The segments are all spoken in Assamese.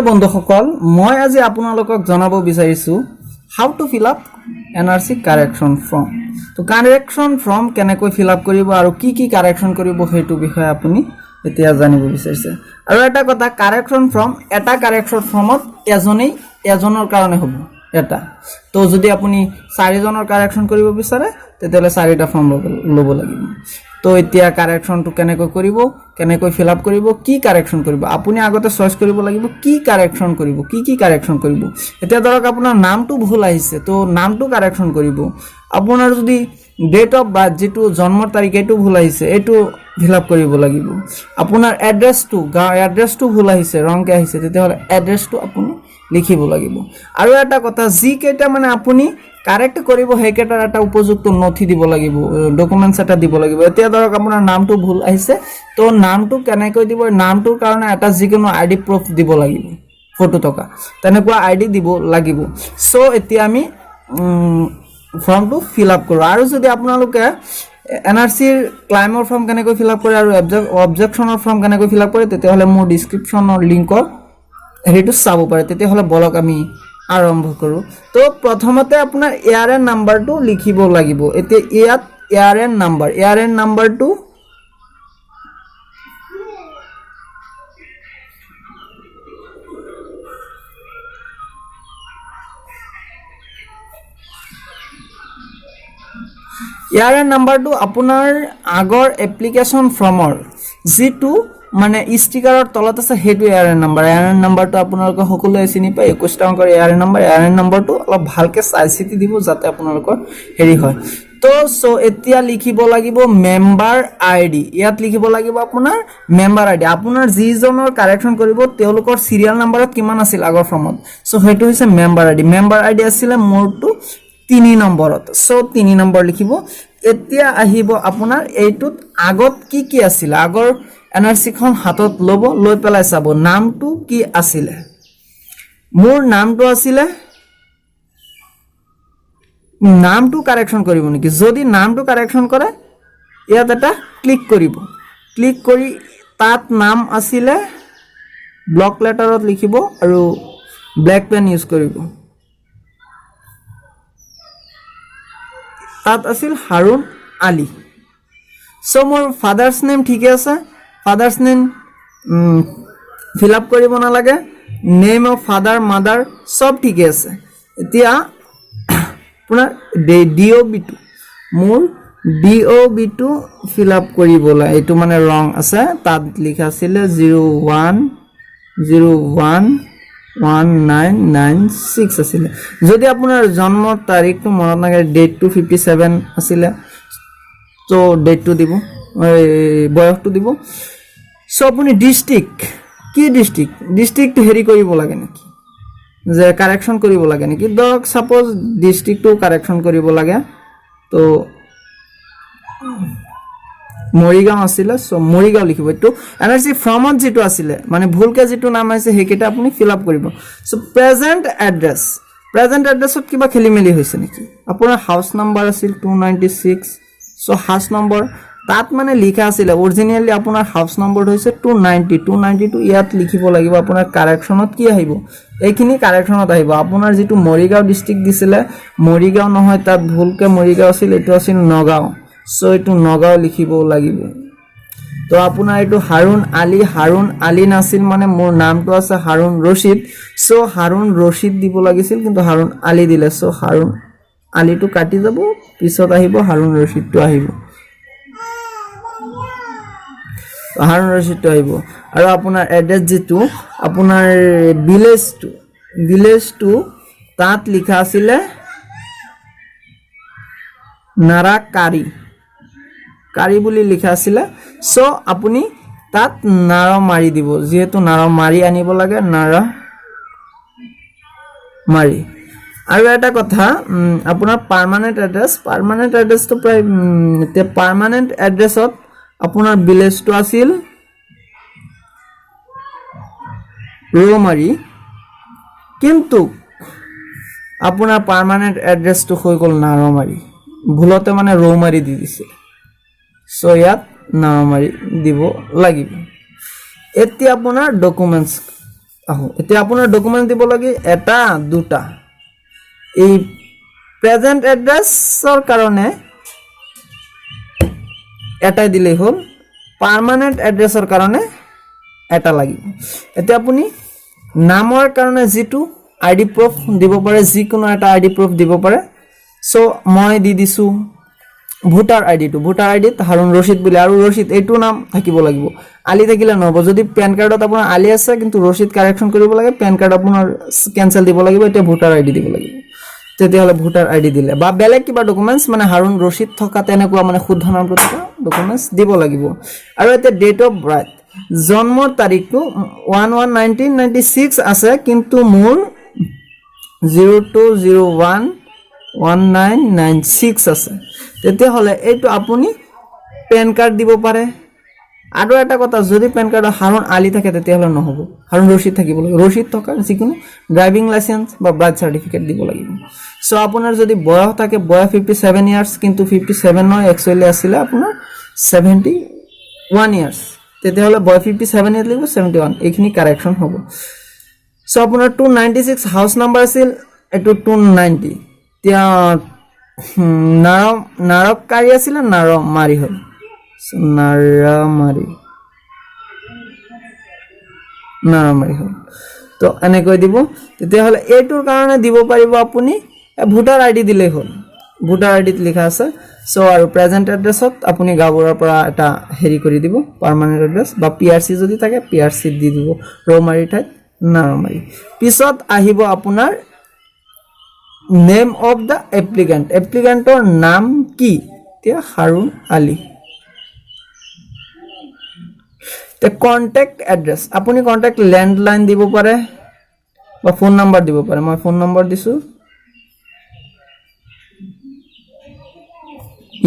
বন্ধুসকল মই আজি আপোনালোকক জনাব বিচাৰিছো how to fill up NRC correction form. তো কাৰেকশন ফৰ্ম কেনেকৈ ফিল আপ কৰিব আৰু কি কি কাৰেকশন কৰিব সেইটো বিষয়ে আপুনি এতিয়া জানিব বিচাৰিছে। আৰু এটা কথা, কাৰেকশন ফৰ্ম এটা কাৰেকশন ফৰ্মত এজনৰ কাৰণে হ'ব এটা। তো যদি আপুনি 4 জনৰ কাৰেকশন কৰিব বিচাৰে তেতিয়ালে 4টা ফৰ্ম ল'ব লাগিব। তো এতিয়া কাৰেকশনটো কেনেকৈ কৰিব, কেনেকৈ ফিল আপ কৰিব, কি কাৰেকশন কৰিব, আপুনি আগতে চয়েস কৰিব লাগিব কি কাৰেকশন কৰিব, কি কাৰেকশন কৰিব। এতিয়া ধৰক আপোনাৰ নামটো ভুল আহিছে, তো নামটো কাৰেকশন কৰিব। আপোনাৰ যদি ডেট অফ বাৰ্থ যেটো জন্মৰ তাৰিখ এটো ভুল আহিছে এটো ফিল আপ কৰিব লাগিব। আপোনাৰ এড্ৰেছটো ভুল আহিছে, ৰংকে আহিছে, তেতিয়াহ'লে এড্ৰেছটো আপুনি লিখিব লাগিব। আৰু এটা কথা, যি কেইটা মানে আপুনি কাৰেক্ট কৰিব হেকেটাৰ এটা উপযুক্ত নথি দিব লাগিব, ডকুমেন্টস এটা দিব লাগিব। এতিয়া ধৰক আপোনাৰ নামটো ভুল আহিছে, তো নামটো কেনেকৈ দিব, নামটোৰ কাৰণে এটা যিকোনো আইডি প্ৰুফ দিব লাগিব, ফটো থকা তেনেকুৱা আইডি দিব লাগিব। সো এতিয়া আমি ফৰ্মটো ফিল আপ কৰোঁ। আৰু যদি আপোনালোকে এনআৰসিৰ ক্লাইমৰ ফৰ্ম কেনেকৈ ফিল আপ কৰে আৰু অবজেকশনৰ ফৰ্ম কেনেকৈ ফিল আপ কৰে তেতিয়াহ'লে মোৰ ডেসক্ৰিপশনৰ লিংকত হেৰিটো চাব পাৰে। তেতিয়াহ'লে বলক আমি আৰম্ভ কৰোঁ। তো প্ৰথমতে আপোনাৰ এআৰএন নাম্বাৰটো লিখিব লাগিব। এতিয়া ইয়াত এআৰএন নাম্বাৰটো এআৰএন নাম্বাৰটো আপোনাৰ আগৰ এপ্লিকেশন ফৰ্মৰ যেটো মানে ষ্টিকাৰৰ তলত আছে সেইটো এআৰএন নাম্বাৰটো আপোনালোকে সকলোৱে চিনি পায়। 21 অংকৰ এআৰএন নাম্বাৰটো অলপ ভালকে চাই চিতি দিব যাতে আপোনালোকৰ হেৰি হয়। তো সো এতিয়া লিখিব লাগিব মেম্বাৰ আইডি। ইয়াত লিখিব লাগিব আপোনাৰ মেম্বাৰ আইডি। আপোনাৰ যিজনৰ কাৰেকশন কৰিব তেওঁলোকৰ সিৰিয়াল নাম্বাৰত কিমান আছিল আগৰ ফৰ্মত, সো সেইটো হৈছে মেম্বাৰ আইডি আছিলে মোৰটো 3 নম্বৰত। সো 3 নম্বৰ লিখিব। এতিয়া আহিব আপোনাৰ এইটোত আগত কি আছিল, আগৰ এনআৰসি খন হাতত লব, লৈ পেলাই চাব নামটো কি আছিলে। মোৰ নামটো আছিলে, নামটো কাৰেকশন কৰিব নেকি, যদি নামটো কাৰেকশন কৰে ইয়াত এটা ক্লিক কৰিব, ক্লিক কৰি তাত নাম আছিলে ব্লক লেটাৰত লিখিব আৰু ব্ল্যাক পেন ইউজ কৰিব। তাত আছিল হাৰুন আলী। সো মোৰ ফাদাৰ্স নেম ঠিকে আছে, ফাদাৰ্স নেম ফিল আপ কৰিব নালাগে, নেম অফ ফাদাৰ মাদাৰ সব ঠিকে আছে। এতিয়া আপোনাৰ ডিঅবিটো, মোৰ ডিঅবিটো ফিল আপ কৰিব লাগে। এইটো মানে ৰং আছে, তাত লিখা আছিল 01011996 আছিল। যদি আপোনাৰ জন্ম তাৰিখটো মনত নাথাকে, ডেটটো 57 আছিল, তো ডেটটো দিব, বয়সটো দিব। সো আপুনি ডিস্ট্ৰিক্ট হেৰি কৰিব লাগে নেকি, যে কাৰেকশন কৰিব লাগে নেকি, ধৰক সাপোজ ডিস্ট্ৰিক্টটো কাৰেকশন কৰিব লাগে। তো মৰিগাঁও আছিলে, সো মৰিগাঁও লিখিব। এইটো এনআরসি ফর্মত যেটো আছিলে মানে ভুলকে যেটো নাম আছে হেকেটা আপুনি ফিল আপ কৰিব। সো প্ৰেজেন্ট এড্ৰেছত কিবা খেলি মেলি হৈছে নেকি, আপোনাৰ হাউস নাম্বাৰ আছিল 296, সো হাউস নম্বৰ তাত মানে লিখা আছিল অৰিজিনালি আপোনাৰ হাউস নম্বৰটো হৈছে 292 ইয়াত লিখিব লাগিব। আপোনাৰ কাৰেকশনত কি আহিব, এইখিনি কাৰেকশনত আহিব। আপোনাৰ যেটো মৰিগাঁও ডিস্ট্ৰিক্ট দিছিলে, মৰিগাঁও নহয়, তাত ভুলকে মৰিগাঁও আছিল, এটো আছিল নগাঁও, সো এটো নগাঁও লিখিব লাগিব। তো আপোনাৰ এটো হাৰুন আলী নাছিল, মানে মোৰ নামটো আছে হাৰুন ৰশিদ, সো হাৰুন ৰশিদ দিব লাগিছিল কিন্তু হাৰুন আলী দিলে, সো হাৰুন আলীটো কাটি যাব, পিছত আহিব হাৰুন ৰশিদটো আহিব, হাৰুন ৰশিদটো আহিব। আৰু আপোনাৰ এড্ৰেছ যেটো আপোনাৰ ভিলেজটো তাত লিখা আছিলে নাৰাকাৰী বুলি লিখা আছিলে, সো আপুনি তাত নাৰামাৰী দিব, যেহেতু নাৰামাৰী আনিব লাগে, নাৰামাৰী। আৰু এটা কথা, আপোনাৰ পাৰ্মানেন্ট এড্ৰেছটো প্ৰায় এতিয়া পাৰ্মানেন্ট এড্ৰেছত আপোনাৰ ভিলেজটো আছিল ৰৌমাৰী, কিন্তু আপোনাৰ পাৰ্মানেন্ট এড্ৰেছটো হৈ গ'ল নাৰামাৰী, ভুলতে মানে ৰৌমাৰী দি দিছে, সো ইয়াত নাৰামাৰী দিব লাগিব। এতিয়া আপোনাৰ ডকুমেন্টস আহো এতিয়া আপোনাৰ ডকুমেন্ট দিব লাগে এটা দুটা এই প্ৰেজেন্ট এড্ৰেছৰ কাৰণে এটাই দিলেই হ'ল পাৰ্মানেন্ট এড্ৰেছৰ কাৰণে এটা লাগিব এতিয়া আপুনি নামৰ কাৰণে যেটো আইডি প্ৰুফ দিব পাৰে যিকোনো এটা আইডি প্ৰুফ দিব পাৰে সো মই দি দিছো ভোটাৰ আইডি হাৰুন ৰশিদ বুলি আৰু ৰশিদ এইটো নাম থাকিব লাগিব আলি থাকিলে নহব যদি পেন কাৰ্ডত আপোনাৰ আলি আছে কিন্তু ৰশিদ কাৰেকচন কৰিব লাগে পেন কাৰ্ড আপোনাৰ কেনসেল দিব লাগিব এটা ভোটাৰ আইডি দিব লাগিব তেতিয়াহলে ভোটাৰ আইডি দিলে বা বেলেগ কিবা ডকুমেন্টস মানে হাৰুন ৰশিদ থকা তেনেকুৱা মানে শুদ্ধ নাম প্ৰতিকা ডকুমেন্টস দিব লাগিব আৰু এটা ডেট অফ বাৰ্থ জন্মৰ তাৰিখটো 11/1996 আছে কিন্তু মোৰ 02011996 আছে তেতিয়াহলে এইটো আপুনি পেন কাৰ্ড দিব পাৰে আৰু এটা কথা যদি পেন কাৰ্ড হাৰুন আলি থাকে তেতিয়াহলে নহব হাৰুন ৰশিদ থাকিব লাগিব ৰশিদ থকা যিকোনো ড্ৰাইভিং লাইসেন্স বা বাৰ্থ সাৰ্টিফিকেট দিব লাগিব সো আপোনাৰ যদি বয়স থাকে বয়স 57 ইয়াৰ্স কিন্তু 57 নহয় একচুয়ালি আছিল আপোনাৰ 71 ইয়াৰ্স তেতিয়াহলে বয় 57 ইয়াত লাগিব 71 এইখিনি কাৰেকচন হ'ব সো আপোনাৰ 296 হাউস নাম্বাৰ আছিল এটো 290 তিয়া নাৰকাৰী আছিল নাৰমাৰী হ'ল নাৰমাৰী হ'ল তো এনেকৈ দিব তেতিয়াহলে এইটোৰ কাৰণে দিব পাৰিব আপুনি ভোটাৰ আইডি দিলেই হ'ল ভোটাৰ আইডিত লিখা আছে সো আৰু প্ৰেজেন্ট এড্ৰেছত আপুনি গাঁৱৰ পৰা এটা হেৰি কৰি দিব পাৰ্মানেন্ট এড্ৰেছ বা পিআৰসি যদি থাকে পিআৰসি দি দিব ৰৌমাৰী ঠাইত নাৰমাৰী পিছত আহিব আপোনাৰ নেম অফ দা এপ্লিকেন্টৰ নাম কি তিয়া হাৰুন আলী তে কন্টাক্ট এড্ৰেছ আপুনি কন্টাক্ট ল্যান্ডলাইন দিব পাৰে বা ফোন নাম্বাৰ দিব পাৰে মই ফোন নাম্বাৰ দিছো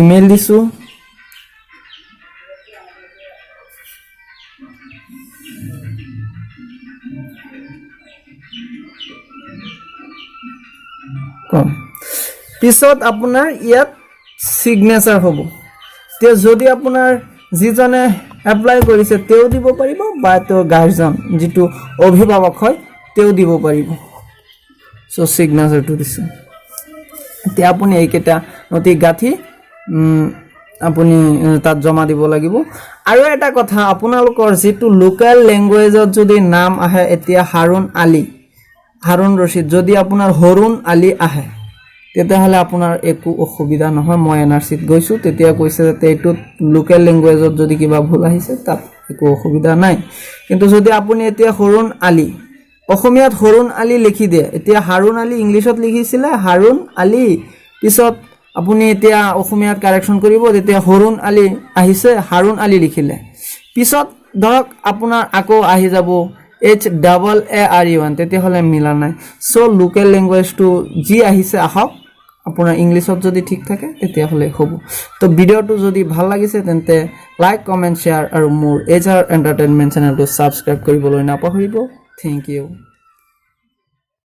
ইমেইল দিছো কম পিছত আপোনাৰ ইয়াত সিগনেচাৰ হ'ব তে যদি আপোনাৰ যিজনে এপ্লাই কৰিছে তেও দিব পাৰিব বা তো গাৰ্জন যেটো অভিভাৱক হয় তেও দিব পাৰিব সো সিগনেচাৰটো দিছো তে আপুনি এইকেটা নথি গাঠি আপুনি তাত জমা দিব লাগিব আৰু এটা কথা আপোনালোকৰ যেটো লোকাল ল্যাঙ্গুৱেজত যদি নাম আহে এতিয়া হাৰুন আলী হাৰুন ৰশিদ যদি আপোনাৰ হৰুন আলী আহে তেতিয়াহলে আপোনাৰ একো অসুবিধা নহয় মই এনআৰসিত গৈছো তেতিয়া কৈছে যে এইটো লোকাল ল্যাঙ্গুৱেজত যদি কিবা ভুল আহিছে তাত একো অসুবিধা নাই কিন্তু যদি আপুনি এতিয়া হৰুন আলী অসমীয়াত হৰুন আলী লিখি দিয়ে এতিয়া হাৰুন আলী ইংলিশত লিখিছিল হাৰুন আলী পিছত আপুনি এতিয়া অসমীয়াত কাৰেকচন কৰিব তেতিয়া হৰুন আলী আহিছে হাৰুন আলী লিখিলে পিছত ধৰক আপোনাৰ আকৌ আহি যাব HARUN তেতিয়াহলে মিলা নাই সো লোকাল ল্যাঙ্গুৱেজ টু জি আহিছে আহক আপোনাৰ ইংলিশত যদি ঠিক থাকে তেতিয়াহলে হ'ব তো ভিডিওটো যদি ভাল লাগিছে তেন্তে লাইক কমেন্ট শেয়াৰ আৰু মোৰ HR এন্টাৰটেইনমেন্ট চেনেলটো সাবস্ক্ৰাইব কৰিবলৈ নাপাহৰিব থ্যাংক ইউ